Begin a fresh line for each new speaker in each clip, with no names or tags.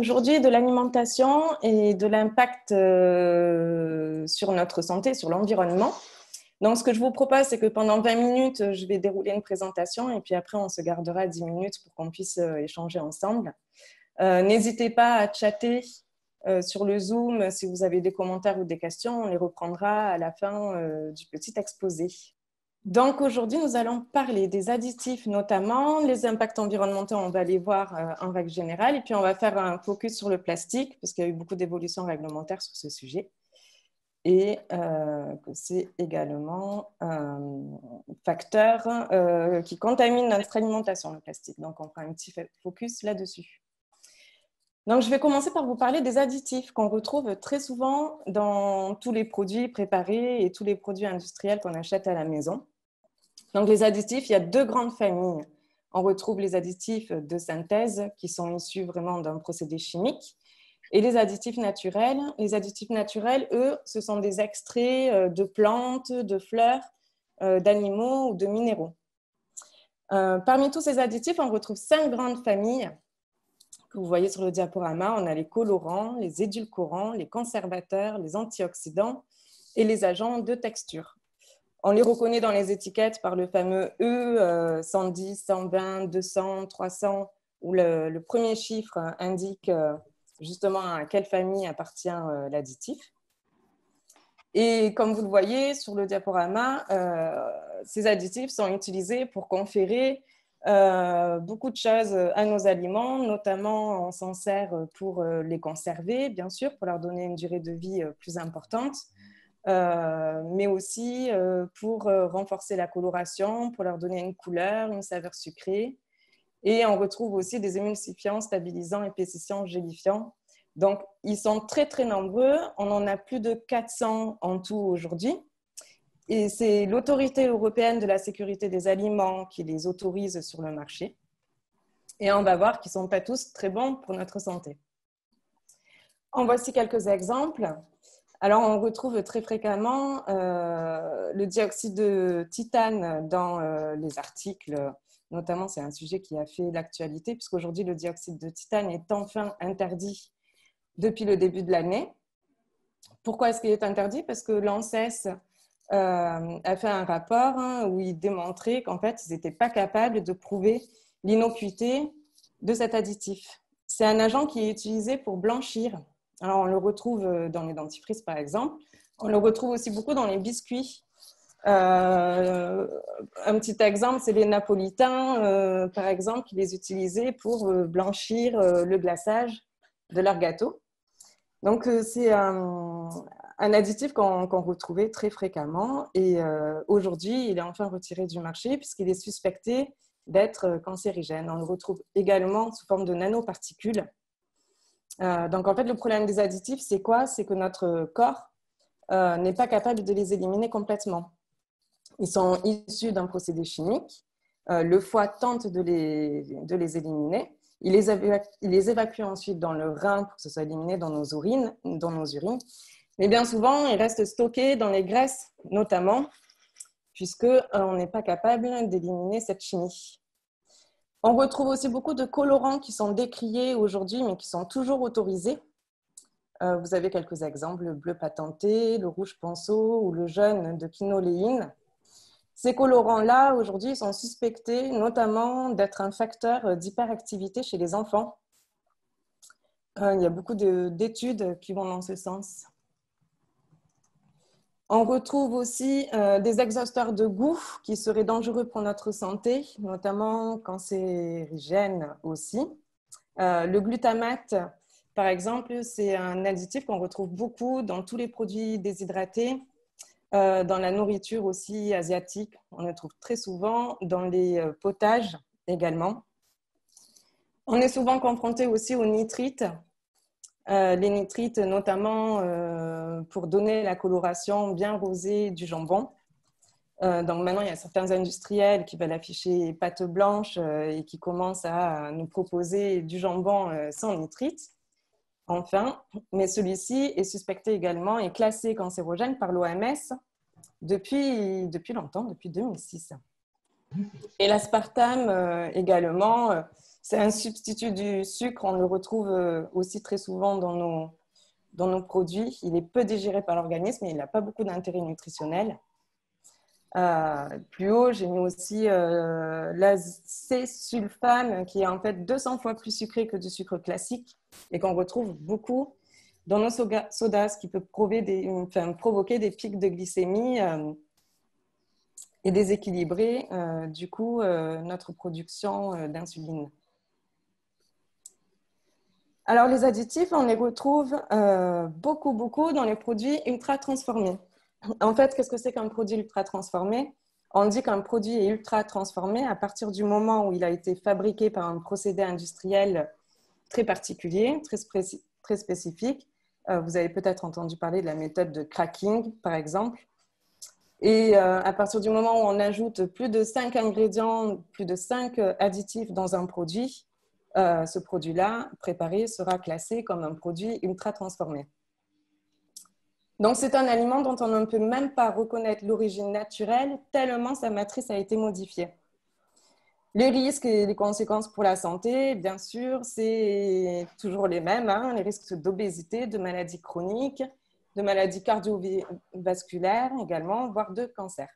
aujourd'hui de l'alimentation et de l'impact sur notre santé, sur l'environnement. Donc, ce que je vous propose, c'est que pendant 20 minutes, je vais dérouler une présentation et puis après, on se gardera 10 minutes pour qu'on puisse échanger ensemble. N'hésitez pas à chatter sur le Zoom si vous avez des commentaires ou des questions. On les reprendra à la fin du petit exposé. Donc, aujourd'hui, nous allons parler des additifs, notamment les impacts environnementaux. On va les voir en règle générale. Et puis, on va faire un focus sur le plastique, parce qu'il y a eu beaucoup d'évolutions réglementaires sur ce sujet. Et que c'est également un facteur qui contamine notre alimentation, le plastique. Donc, on fera un petit focus là-dessus. Donc, je vais commencer par vous parler des additifs qu'on retrouve très souvent dans tous les produits préparés et tous les produits industriels qu'on achète à la maison. Donc, les additifs, il y a deux grandes familles. On retrouve les additifs de synthèse qui sont issus vraiment d'un procédé chimique et les additifs naturels. Les additifs naturels, eux, ce sont des extraits de plantes, de fleurs, d'animaux ou de minéraux. Parmi tous ces additifs, on retrouve 5 grandes familles que vous voyez sur le diaporama. On a les colorants, les édulcorants, les conservateurs, les antioxydants et les agents de texture. On les reconnaît dans les étiquettes par le fameux E, 110, 120, 200, 300, où le premier chiffre indique justement à quelle famille appartient l'additif. Et comme vous le voyez sur le diaporama, ces additifs sont utilisés pour conférer beaucoup de choses à nos aliments, notamment on s'en sert pour les conserver, bien sûr, pour leur donner une durée de vie plus importante, mais aussi pour renforcer la coloration, pour leur donner une couleur, une saveur sucrée. Et on retrouve aussi des émulsifiants, stabilisants, épaississants, gélifiants. Donc, ils sont très, très nombreux. On en a plus de 400 en tout aujourd'hui. Et c'est l'Autorité européenne de la sécurité des aliments qui les autorise sur le marché. Et on va voir qu'ils ne sont pas tous très bons pour notre santé. En voici quelques exemples. Alors, on retrouve très fréquemment le dioxyde de titane dans les articles. Notamment, c'est un sujet qui a fait l'actualité, puisqu'aujourd'hui, le dioxyde de titane est enfin interdit depuis le début de l'année. Pourquoi est-ce qu'il est interdit? Parce que l'ANSES a fait un rapport où il démontrait qu'en fait, ils n'étaient pas capables de prouver l'innocuité de cet additif. C'est un agent qui est utilisé pour blanchir. Alors, on le retrouve dans les dentifrices, par exemple. On le retrouve aussi beaucoup dans les biscuits. Un petit exemple, c'est les napolitains, par exemple, qui les utilisaient pour blanchir le glaçage de leur gâteau. Donc, c'est un additif qu'on retrouvait très fréquemment et aujourd'hui, il est enfin retiré du marché puisqu'il est suspecté d'être cancérigène. On le retrouve également sous forme de nanoparticules. Donc, en fait, le problème des additifs, c'est quoi? C'est que notre corps n'est pas capable de les éliminer complètement. Ils sont issus d'un procédé chimique. Le foie tente de les éliminer. Il les évacue ensuite dans le rein pour que ce soit éliminé dans nos urines. Mais bien souvent, ils restent stockés dans les graisses, notamment, puisqu'on n'est pas capable d'éliminer cette chimie. On retrouve aussi beaucoup de colorants qui sont décriés aujourd'hui, mais qui sont toujours autorisés. Vous avez quelques exemples, le bleu patenté, le rouge ponceau ou le jaune de quinoléine. Ces colorants-là, aujourd'hui, sont suspectés notamment d'être un facteur d'hyperactivité chez les enfants. Il y a beaucoup d'études qui vont dans ce sens. On retrouve aussi des exhausteurs de goût qui seraient dangereux pour notre santé, notamment cancérigènes aussi. Le glutamate, par exemple, c'est un additif qu'on retrouve beaucoup dans tous les produits déshydratés, dans la nourriture aussi asiatique. On le trouve très souvent dans les potages également. On est souvent confronté aussi aux nitrites. Les nitrites, notamment pour donner la coloration bien rosée du jambon. Donc maintenant, il y a certains industriels qui veulent afficher pâte blanche et qui commencent à nous proposer du jambon sans nitrite. Enfin, mais celui-ci est suspecté également et classé cancérogène par l'OMS depuis longtemps, depuis 2006. Et l'aspartame également C'est un substitut du sucre, on le retrouve aussi très souvent dans nos produits. Il est peu digéré par l'organisme et il n'a pas beaucoup d'intérêt nutritionnel. Plus haut, j'ai mis aussi l'acésulfame qui est en fait 200 fois plus sucré que du sucre classique et qu'on retrouve beaucoup dans nos sodas, ce qui peut provoquer des pics de glycémie et déséquilibrer du coup notre production d'insuline. Alors les additifs, on les retrouve beaucoup dans les produits ultra transformés. En fait, qu'est-ce que c'est qu'un produit ultra transformé? On dit qu'un produit est ultra transformé à partir du moment où il a été fabriqué par un procédé industriel très particulier, très spécifique. Vous avez peut-être entendu parler de la méthode de cracking, par exemple. Et à partir du moment où on ajoute plus de 5 ingrédients, plus de 5 additifs dans un produit, ce produit-là, préparé, sera classé comme un produit ultra transformé. Donc, c'est un aliment dont on ne peut même pas reconnaître l'origine naturelle tellement sa matrice a été modifiée. Les risques et les conséquences pour la santé, bien sûr, c'est toujours les mêmes. Hein, les risques d'obésité, de maladies chroniques, de maladies cardiovasculaires également, voire de cancer.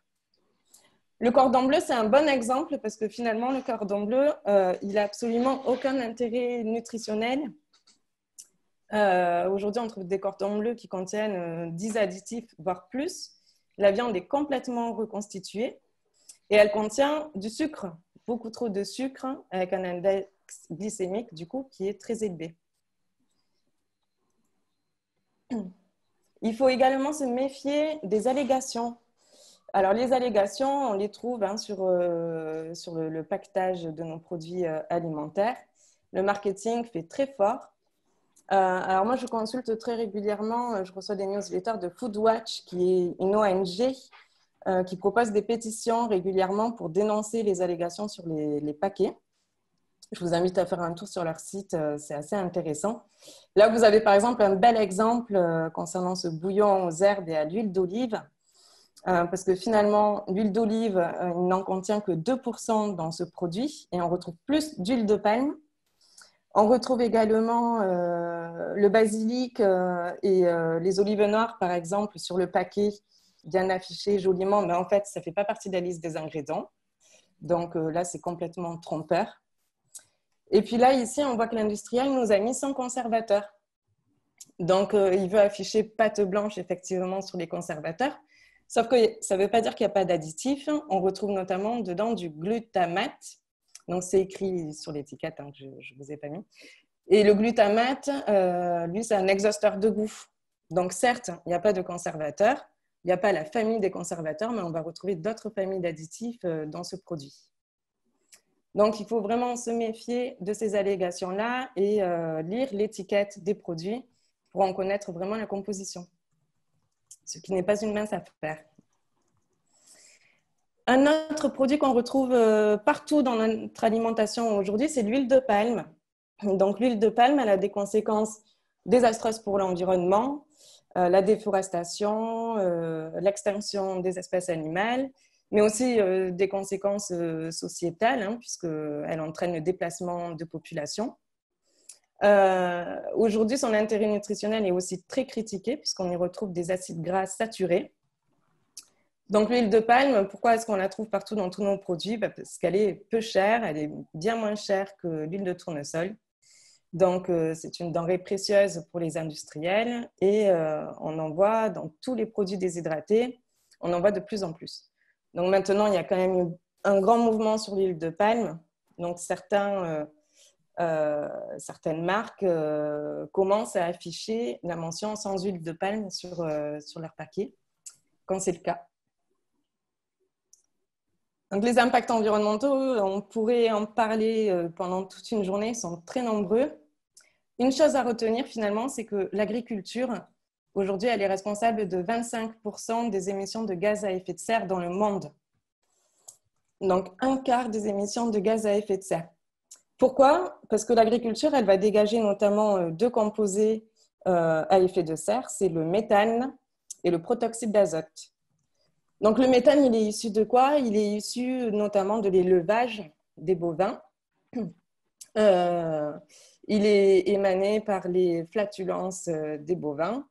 Le cordon bleu, c'est un bon exemple parce que finalement, le cordon bleu, il n'a absolument aucun intérêt nutritionnel. Aujourd'hui, on trouve des cordons bleus qui contiennent 10 additifs, voire plus. La viande est complètement reconstituée et elle contient du sucre, beaucoup trop de sucre, avec un index glycémique, du coup, qui est très élevé. Il faut également se méfier des allégations. Alors, les allégations, on les trouve sur le paquetage de nos produits alimentaires. Le marketing fait très fort. Alors moi, je consulte très régulièrement, je reçois des newsletters de Foodwatch, qui est une ONG qui propose des pétitions régulièrement pour dénoncer les allégations sur les paquets. Je vous invite à faire un tour sur leur site, c'est assez intéressant. Là, vous avez par exemple un bel exemple concernant ce bouillon aux herbes et à l'huile d'olive, parce que finalement, l'huile d'olive, il n'en contient que 2% dans ce produit et on retrouve plus d'huile de palme. On retrouve également le basilic et les olives noires, par exemple, sur le paquet, bien affiché joliment, mais en fait, ça ne fait pas partie de la liste des ingrédients. Donc là, c'est complètement trompeur. Et puis là, ici, on voit que l'industriel nous a mis son conservateur. Donc, il veut afficher pâte blanche, effectivement, sur les conservateurs. Sauf que ça ne veut pas dire qu'il n'y a pas d'additifs. On retrouve notamment dedans du glutamate. Donc, c'est écrit sur l'étiquette, hein, que je ne vous ai pas mis. Et le glutamate, lui, c'est un exhausteur de goût. Donc, certes, il n'y a pas de conservateur. Il n'y a pas la famille des conservateurs, mais on va retrouver d'autres familles d'additifs dans ce produit. Donc, il faut vraiment se méfier de ces allégations-là et lire l'étiquette des produits pour en connaître vraiment la composition, ce qui n'est pas une mince affaire. Un autre produit qu'on retrouve partout dans notre alimentation aujourd'hui, c'est l'huile de palme. Donc, l'huile de palme, elle a des conséquences désastreuses pour l'environnement, la déforestation, l'extinction des espèces animales, mais aussi des conséquences sociétales, hein, puisqu'elle entraîne le déplacement de population. Aujourd'hui, son intérêt nutritionnel est aussi très critiqué, puisqu'on y retrouve des acides gras saturés. Donc, l'huile de palme, pourquoi est-ce qu'on la trouve partout dans tous nos produits? Parce qu'elle est peu chère, elle est bien moins chère que l'huile de tournesol. Donc, c'est une denrée précieuse pour les industriels et on en voit dans tous les produits déshydratés, on en voit de plus en plus. Donc, maintenant, il y a quand même un grand mouvement sur l'huile de palme. Donc, certaines marques commencent à afficher la mention sans huile de palme sur leur paquet, quand c'est le cas. Donc, les impacts environnementaux, on pourrait en parler pendant toute une journée, ils sont très nombreux. Une chose à retenir finalement, c'est que l'agriculture, aujourd'hui, elle est responsable de 25% des émissions de gaz à effet de serre dans le monde. Donc, un quart des émissions de gaz à effet de serre. Pourquoi? Parce que l'agriculture, elle va dégager notamment deux composés à effet de serre, c'est le méthane et le protoxyde d'azote. Donc, le méthane, il est issu de quoi? Il est issu notamment de l'élevage des bovins. Euh, il est émané par les flatulences des bovins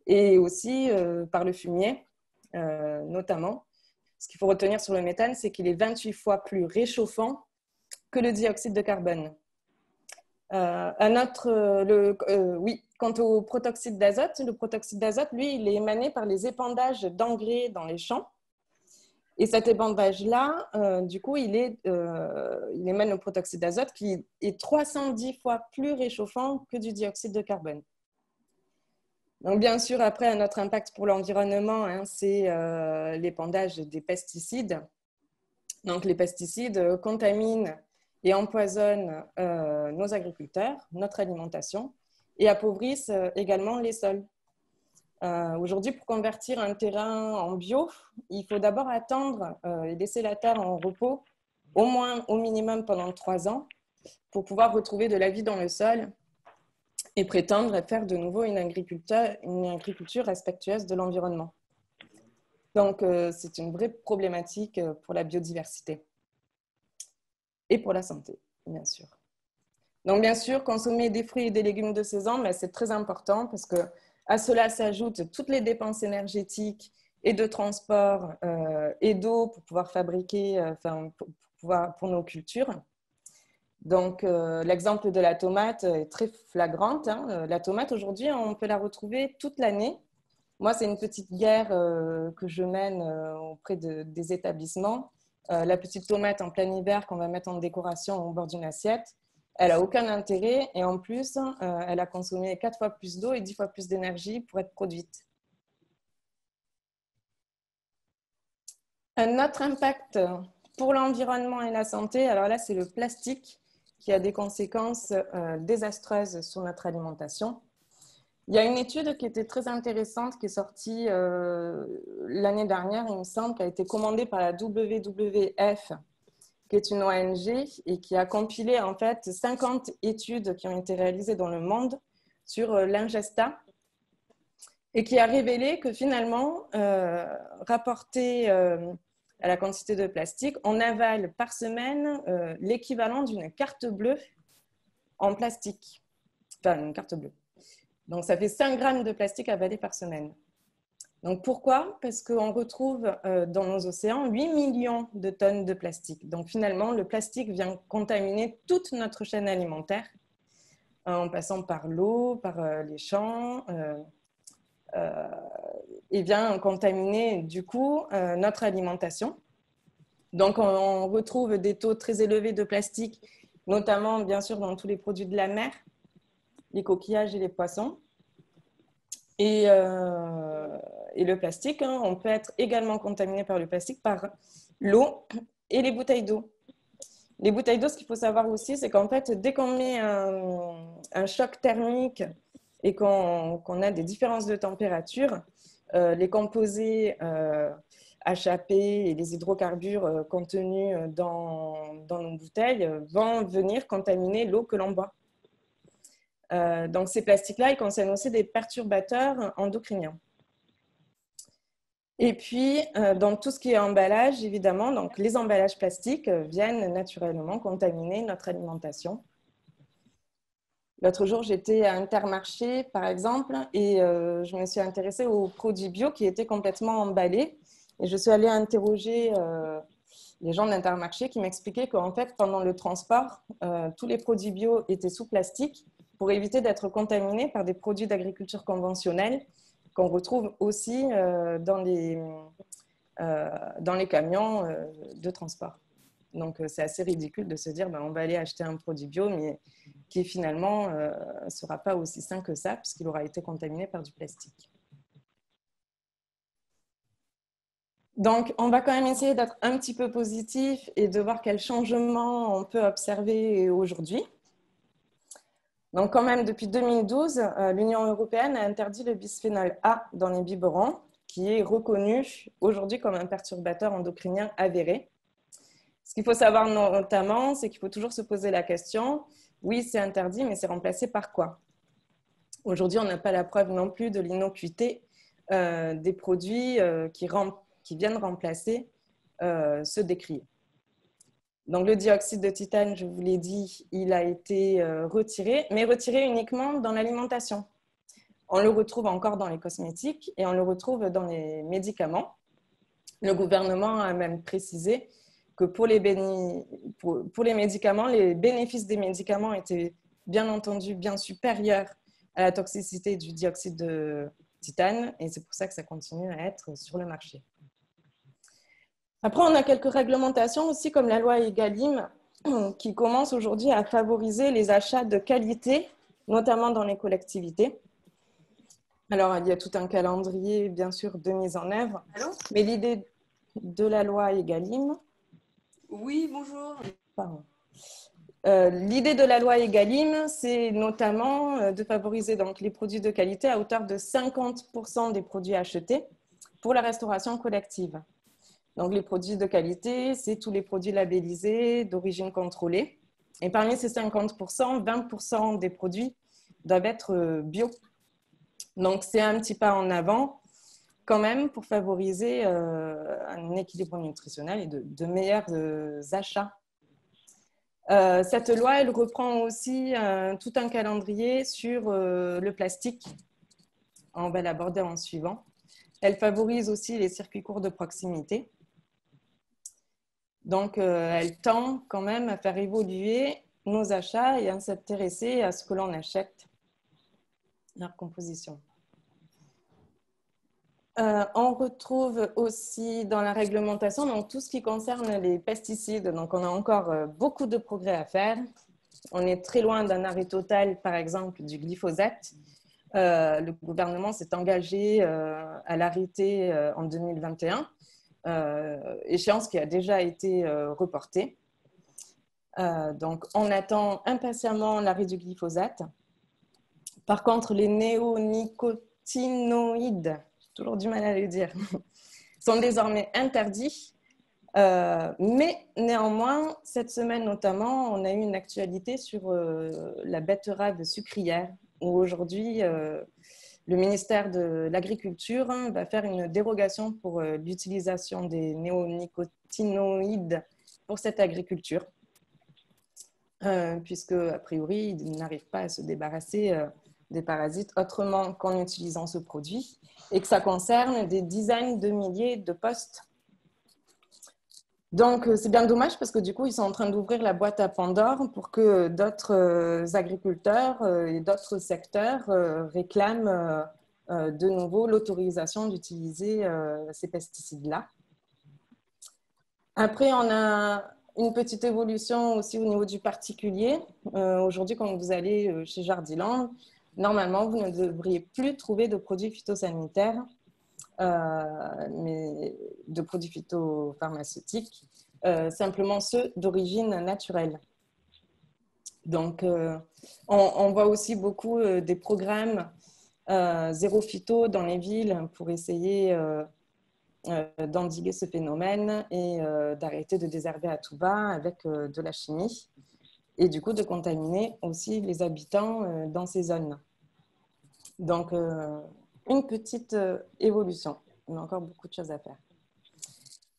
et aussi par le fumier, notamment. Ce qu'il faut retenir sur le méthane, c'est qu'il est 28 fois plus réchauffant que le dioxyde de carbone. Oui, quant au protoxyde d'azote, le protoxyde d'azote, lui, il est émané par les épandages d'engrais dans les champs. Et cet épandage-là, du coup, il émane le protoxyde d'azote qui est 310 fois plus réchauffant que du dioxyde de carbone. Donc, bien sûr, après, un autre impact pour l'environnement, hein, c'est l'épandage des pesticides. Donc, les pesticides contaminent et empoisonnent nos agriculteurs, notre alimentation, et appauvrissent également les sols. Aujourd'hui, pour convertir un terrain en bio, il faut d'abord attendre et laisser la terre en repos, au minimum pendant 3 ans, pour pouvoir retrouver de la vie dans le sol et prétendre faire de nouveau une agriculture respectueuse de l'environnement. Donc, c'est une vraie problématique pour la biodiversité et pour la santé, bien sûr. Donc, bien sûr, consommer des fruits et des légumes de saison, c'est très important parce qu'à cela s'ajoutent toutes les dépenses énergétiques et de transport et d'eau pour pouvoir fabriquer, pour nos cultures. Donc, l'exemple de la tomate est très flagrante. Hein. La tomate, aujourd'hui, on peut la retrouver toute l'année. Moi, c'est une petite guerre que je mène auprès des établissements. La petite tomate en plein hiver qu'on va mettre en décoration au bord d'une assiette, elle n'a aucun intérêt et en plus, elle a consommé 4 fois plus d'eau et 10 fois plus d'énergie pour être produite. Un autre impact pour l'environnement et la santé, alors là, c'est le plastique qui a des conséquences désastreuses sur notre alimentation. Il y a une étude qui était très intéressante qui est sortie l'année dernière, il me semble, qui a été commandée par la WWF, qui est une ONG et qui a compilé en fait 50 études qui ont été réalisées dans le monde sur l'ingesta et qui a révélé que finalement, rapporté à la quantité de plastique, on avale par semaine l'équivalent d'une carte bleue en plastique. Enfin, une carte bleue. Donc, ça fait 5 grammes de plastique avalé par semaine. Donc, pourquoi? Parce qu'on retrouve dans nos océans 8 millions de tonnes de plastique. Donc, finalement, le plastique vient contaminer toute notre chaîne alimentaire, en passant par l'eau, par les champs, et vient contaminer, du coup, notre alimentation. Donc, on retrouve des taux très élevés de plastique, notamment, bien sûr, dans tous les produits de la mer, les coquillages et les poissons. Et le plastique, hein, on peut être également contaminé par le plastique, par l'eau et les bouteilles d'eau. Les bouteilles d'eau, ce qu'il faut savoir aussi, c'est qu'en fait, dès qu'on met un choc thermique et qu'on a des différences de température, les composés HAP et les hydrocarbures contenus dans nos bouteilles vont venir contaminer l'eau que l'on boit. Donc, ces plastiques-là, ils contiennent aussi des perturbateurs endocriniens. Et puis, dans tout ce qui est emballage, évidemment, donc les emballages plastiques viennent naturellement contaminer notre alimentation. L'autre jour, j'étais à Intermarché, par exemple, et je me suis intéressée aux produits bio qui étaient complètement emballés. Et je suis allée interroger les gens d'Intermarché qui m'expliquaient qu'en fait, pendant le transport, tous les produits bio étaient sous plastique pour éviter d'être contaminés par des produits d'agriculture conventionnelle qu'on retrouve aussi dans les camions de transport. Donc, c'est assez ridicule de se dire on va aller acheter un produit bio, mais qui finalement ne sera pas aussi sain que ça, puisqu'il aura été contaminé par du plastique. Donc, on va quand même essayer d'être un petit peu positif et de voir quels changements on peut observer aujourd'hui. Donc, quand même, depuis 2012, l'Union européenne a interdit le bisphénol A dans les biberons, qui est reconnu aujourd'hui comme un perturbateur endocrinien avéré. Ce qu'il faut savoir notamment, c'est qu'il faut toujours se poser la question, oui, c'est interdit, mais c'est remplacé par quoi? Aujourd'hui, on n'a pas la preuve non plus de l'innocuité des produits qui viennent remplacer ceux décriés. Donc, le dioxyde de titane, je vous l'ai dit, il a été retiré, mais retiré uniquement dans l'alimentation. On le retrouve encore dans les cosmétiques et on le retrouve dans les médicaments. Le gouvernement a même précisé que pour les médicaments, les bénéfices des médicaments étaient bien entendu bien supérieurs à la toxicité du dioxyde de titane et c'est pour ça que ça continue à être sur le marché. Après, on a quelques réglementations aussi comme la loi Egalim qui commence aujourd'hui à favoriser les achats de qualité, notamment dans les collectivités. Alors, il y a tout un calendrier, bien sûr, de mise en œuvre.
Allô ?
Mais l'idée de la loi Egalim...
Oui, bonjour.
Pardon. L'idée de la loi Egalim, c'est notamment de favoriser donc, les produits de qualité à hauteur de 50% des produits achetés pour la restauration collective. Donc, les produits de qualité, c'est tous les produits labellisés d'origine contrôlée. Et parmi ces 50%, 20% des produits doivent être bio. Donc, c'est un petit pas en avant quand même pour favoriser un équilibre nutritionnel et de meilleurs achats. Cette loi, elle reprend aussi tout un calendrier sur le plastique. On va l'aborder en suivant. Elle favorise aussi les circuits courts de proximité. Donc, elle tend quand même à faire évoluer nos achats et à s'intéresser à ce que l'on achète, leur composition. On retrouve aussi dans la réglementation donc, tout ce qui concerne les pesticides. Donc, on a encore beaucoup de progrès à faire. On est très loin d'un arrêt total, par exemple, du glyphosate. Le gouvernement s'est engagé à l'arrêter en 2021. Échéance qui a déjà été reportée. Donc, on attend impatiemment l'arrêt du glyphosate. Par contre, les néonicotinoïdes, j'ai toujours du mal à le dire, sont désormais interdits. Mais néanmoins, cette semaine notamment, on a eu une actualité sur la betterave sucrière, où aujourd'hui, le ministère de l'Agriculture va faire une dérogation pour l'utilisation des néonicotinoïdes pour cette agriculture, puisque, a priori, ils n'arrivent pas à se débarrasser des parasites autrement qu'en utilisant ce produit, et que ça concerne des dizaines de milliers de postes. Donc, c'est bien dommage parce que du coup, ils sont en train d'ouvrir la boîte à Pandore pour que d'autres agriculteurs et d'autres secteurs réclament de nouveau l'autorisation d'utiliser ces pesticides-là. Après, on a une petite évolution aussi au niveau du particulier. Aujourd'hui, quand vous allez chez Jardiland, normalement, vous ne devriez plus trouver de produits phytosanitaires, mais de produits phytopharmaceutiques, simplement ceux d'origine naturelle. Donc, on voit aussi beaucoup des programmes zéro phyto dans les villes pour essayer d'endiguer ce phénomène et d'arrêter de désherber à tout va avec de la chimie et du coup de contaminer aussi les habitants dans ces zones. Donc, une petite évolution. On a encore beaucoup de choses à faire.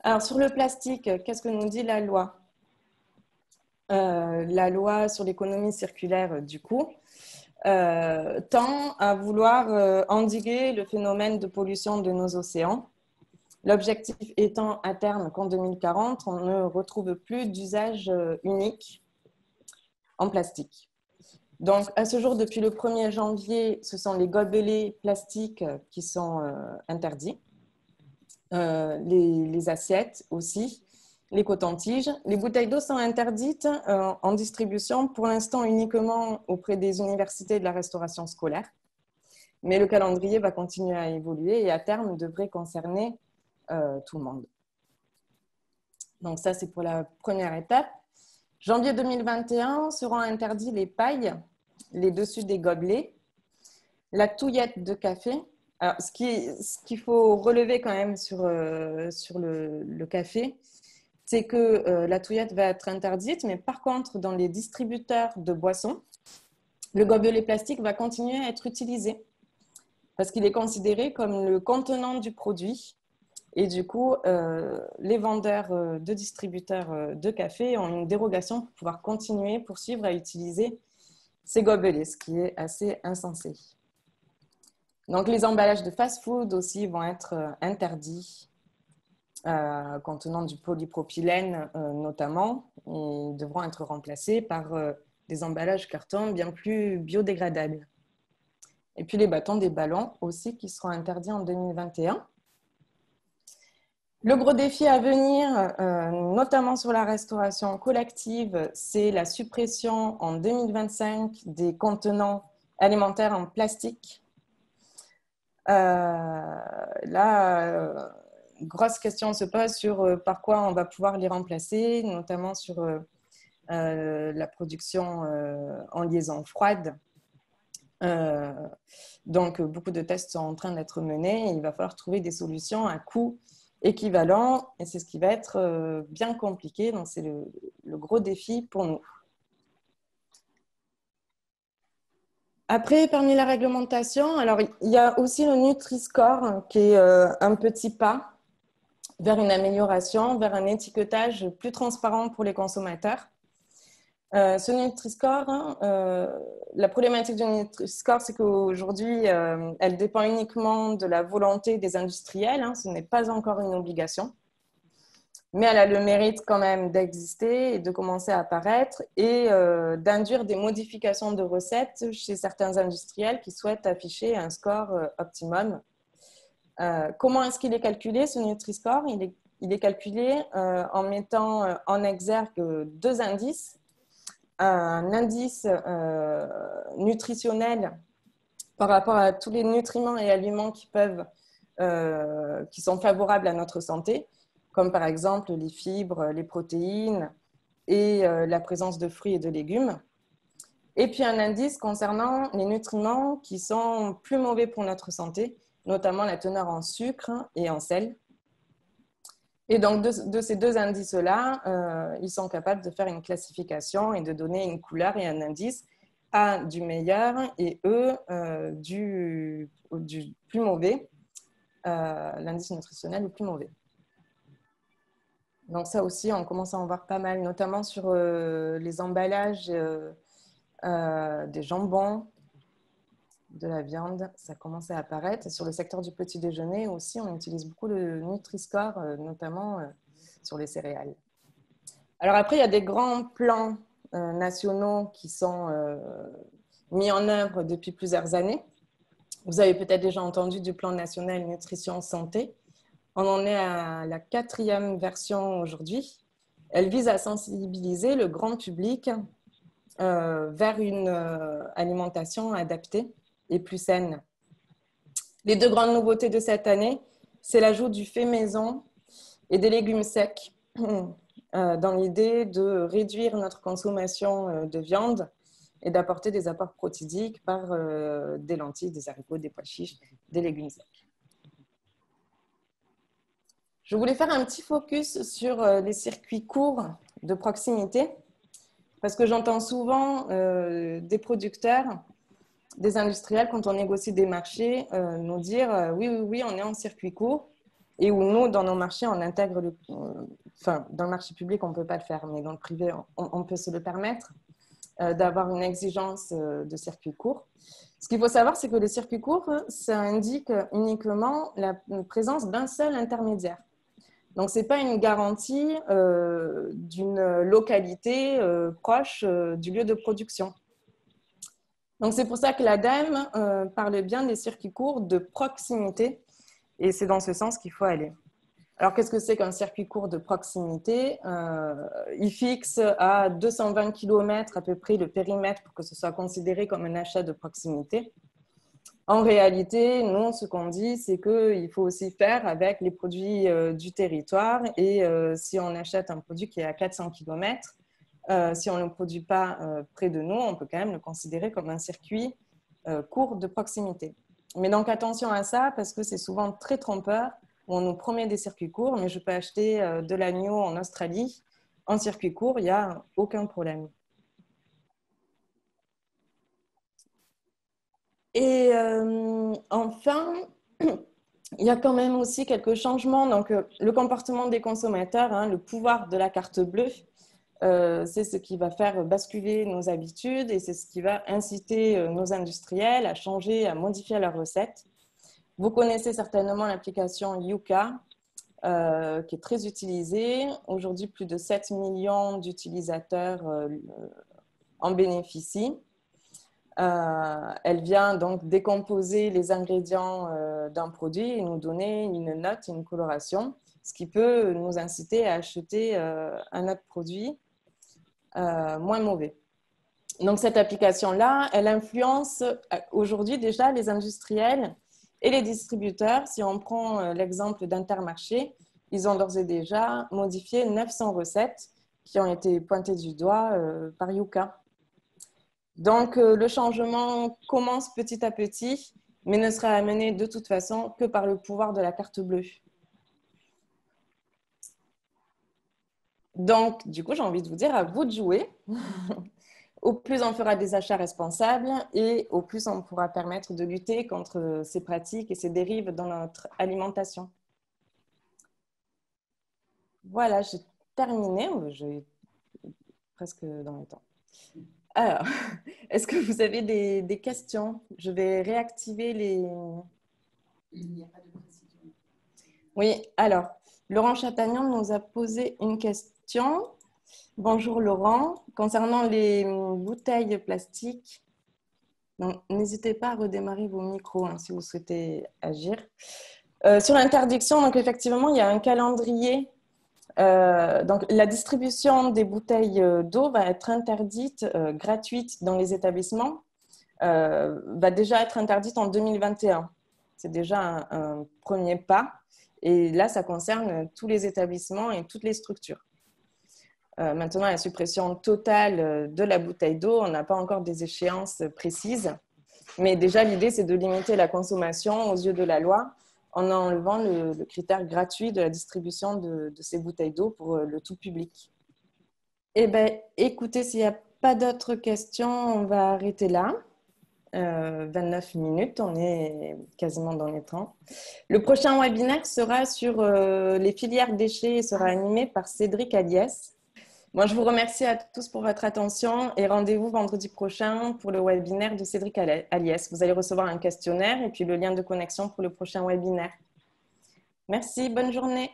Alors, sur le plastique, qu'est-ce que nous dit la loi ? La loi sur l'économie circulaire, du coup, tend à vouloir endiguer le phénomène de pollution de nos océans. L'objectif étant à terme qu'en 2040, on ne retrouve plus d'usage unique en plastique. Donc, à ce jour, depuis le 1er janvier, ce sont les gobelets plastiques qui sont interdits, les assiettes aussi, les cotons-tiges. Les bouteilles d'eau sont interdites en distribution, pour l'instant uniquement auprès des universités de la restauration scolaire. Mais le calendrier va continuer à évoluer et à terme devrait concerner tout le monde. Donc ça, c'est pour la première étape. Janvier 2021 seront interdits les pailles, les dessus des gobelets, la touillette de café. Alors, ce qu'il faut relever quand même sur le café, c'est que la touillette va être interdite, mais par contre, dans les distributeurs de boissons, le gobelet plastique va continuer à être utilisé parce qu'il est considéré comme le contenant du produit Et du coup, les vendeurs de distributeurs de café ont une dérogation pour pouvoir continuer, poursuivre à utiliser ces gobelets, ce qui est assez insensé. Donc, les emballages de fast-food aussi vont être interdits, contenant du polypropylène notamment, et devront être remplacés par des emballages carton bien plus biodégradables. Et puis les bâtons des ballons aussi qui seront interdits en 2021. Le gros défi à venir, notamment sur la restauration collective, c'est la suppression en 2025 des contenants alimentaires en plastique. Grosse question se pose sur par quoi on va pouvoir les remplacer, notamment sur la production en liaison froide. Donc, beaucoup de tests sont en train d'être menés et il va falloir trouver des solutions à coût équivalent et c'est ce qui va être bien compliqué. Donc, c'est le gros défi pour nous. Après, parmi la réglementation, alors il y a aussi le Nutri-Score qui est un petit pas vers une amélioration, vers un étiquetage plus transparent pour les consommateurs. Ce Nutri-Score, la problématique du Nutri-Score, c'est qu'aujourd'hui, elle dépend uniquement de la volonté des industriels. Ce n'est pas encore une obligation. Mais elle a le mérite quand même d'exister et de commencer à apparaître et d'induire des modifications de recettes chez certains industriels qui souhaitent afficher un score optimum. Comment est-ce qu'il est calculé, ce Nutri-Score? Il est calculé en mettant en exergue deux indices. Un indice nutritionnel par rapport à tous les nutriments et aliments qui sont favorables à notre santé, comme par exemple les fibres, les protéines et la présence de fruits et de légumes. Et puis un indice concernant les nutriments qui sont plus mauvais pour notre santé, notamment la teneur en sucre et en sel. Et donc, de ces deux indices-là, ils sont capables de faire une classification et de donner une couleur et un indice A du meilleur et E du plus mauvais, l'indice nutritionnel le plus mauvais. Donc ça aussi, on commence à en voir pas mal, notamment sur les emballages des jambons, de la viande, ça commence à apparaître. Et sur le secteur du petit déjeuner aussi, on utilise beaucoup le Nutri-Score, notamment sur les céréales. Alors après, il y a des grands plans nationaux qui sont mis en œuvre depuis plusieurs années. Vous avez peut-être déjà entendu du plan national nutrition santé. On en est à la 4e version aujourd'hui. Elle vise à sensibiliser le grand public vers une alimentation adaptée et plus saine. Les deux grandes nouveautés de cette année, c'est l'ajout du fait maison et des légumes secs dans l'idée de réduire notre consommation de viande et d'apporter des apports protidiques par des lentilles, des haricots, des pois chiches, des légumes secs. Je voulais faire un petit focus sur les circuits courts de proximité parce que j'entends souvent des producteurs, des industriels, quand on négocie des marchés, nous dire oui, on est en circuit court et où nous, dans nos marchés, on intègre enfin, dans le marché public, on ne peut pas le faire, mais dans le privé, on peut se le permettre d'avoir une exigence de circuit court. Ce qu'il faut savoir, c'est que les circuits courts, ça indique uniquement la présence d'un seul intermédiaire. Donc, ce n'est pas une garantie d'une localité proche du lieu de production. Donc, c'est pour ça que l'ADEME parle bien des circuits courts de proximité et c'est dans ce sens qu'il faut aller. Alors, qu'est-ce que c'est qu'un circuit court de proximité? Il fixe à 220 km à peu près le périmètre pour que ce soit considéré comme un achat de proximité. En réalité, nous, ce qu'on dit, c'est qu'il faut aussi faire avec les produits du territoire et si on achète un produit qui est à 400 km, si on ne le produit pas près de nous, on peut quand même le considérer comme un circuit court de proximité. Mais donc attention à ça parce que c'est souvent très trompeur. On nous promet des circuits courts, mais je peux acheter de l'agneau en Australie en circuit court, il n'y a aucun problème. Et enfin, il y a quand même aussi quelques changements. Donc, le comportement des consommateurs, hein, le pouvoir de la carte bleue, c'est ce qui va faire basculer nos habitudes et c'est ce qui va inciter nos industriels à changer, à modifier leurs recettes. Vous connaissez certainement l'application Yuka, qui est très utilisée. Aujourd'hui, plus de 7 millions d'utilisateurs en bénéficient. Elle vient donc décomposer les ingrédients d'un produit et nous donner une note, une coloration, ce qui peut nous inciter à acheter un autre produit moins mauvais. Donc, cette application-là, elle influence aujourd'hui déjà les industriels et les distributeurs. Si on prend l'exemple d'Intermarché, ils ont d'ores et déjà modifié 900 recettes qui ont été pointées du doigt par Yuka. Donc, le changement commence petit à petit, mais ne sera amené de toute façon que par le pouvoir de la carte bleue. Donc, du coup, j'ai envie de vous dire, à vous de jouer. Au plus on fera des achats responsables et au plus on pourra permettre de lutter contre ces pratiques et ces dérives dans notre alimentation. Voilà, j'ai terminé. J'ai presque dans le temps. Alors, est-ce que vous avez des questions? Je vais réactiver les...
Il n'y a pas de précision.
Oui, alors, Laurent Chatagnan nous a posé une question. Bonjour Laurent, concernant les bouteilles plastiques, n'hésitez pas à redémarrer vos micros hein, si vous souhaitez agir. Sur l'interdiction, donc effectivement, il y a un calendrier. Donc, la distribution des bouteilles d'eau va être interdite, gratuite dans les établissements, va déjà être interdite en 2021. C'est déjà un premier pas. Et là, ça concerne tous les établissements et toutes les structures. Maintenant, la suppression totale de la bouteille d'eau, on n'a pas encore des échéances précises. Mais déjà, l'idée, c'est de limiter la consommation aux yeux de la loi en enlevant le critère gratuit de la distribution de ces bouteilles d'eau pour le tout public. Eh bien, écoutez, s'il n'y a pas d'autres questions, on va arrêter là. 29 minutes, on est quasiment dans les temps. Le prochain webinaire sera sur les filières déchets et sera animé par Cédric Aliès. Moi, je vous remercie à tous pour votre attention et rendez-vous vendredi prochain pour le webinaire de Cédric Aliès. Vous allez recevoir un questionnaire et puis le lien de connexion pour le prochain webinaire. Merci, bonne journée.